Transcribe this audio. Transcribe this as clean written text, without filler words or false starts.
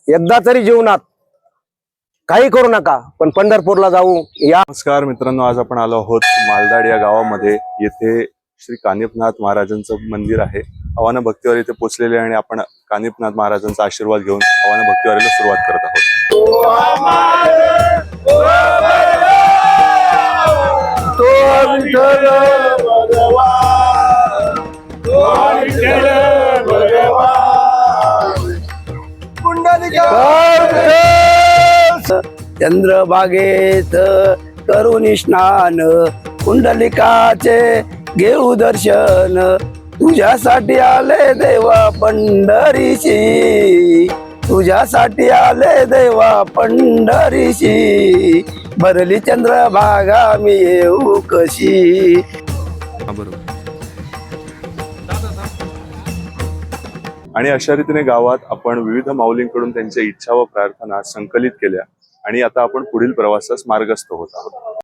एकदा तरी जीवनात काही करू नका पण पंढरपूरला जाऊ या। नमस्कार मित्रांनो, आज आपण आलो आहोत मालदाड या गावामध्ये। येथे श्री कानिफनाथ महाराजांचं मंदिर आहे। आव्हान भक्तीवारी इथे पोहोचलेले आणि आपण कानिफनाथ महाराजांचा आशीर्वाद घेऊन आव्हान भक्तीवारीला सुरुवात करत आहोत। चंद्रभागेत करुणी स्नान, कुंडलिकाचे घेऊ दर्शन, तुझ्यासाठी आले देवा पंढरीशी, तुझ्यासाठी आले देवा पंढरीशी, भरली चंद्रभागा मी येऊ कशी। आणि अशा रीतीने गावात आपण विविध माऊलींकडून त्यांच्या इच्छा व प्रार्थना संकलित केल्या आणि आता आपण पुढील प्रवासास मार्गस्थ होत आहोत।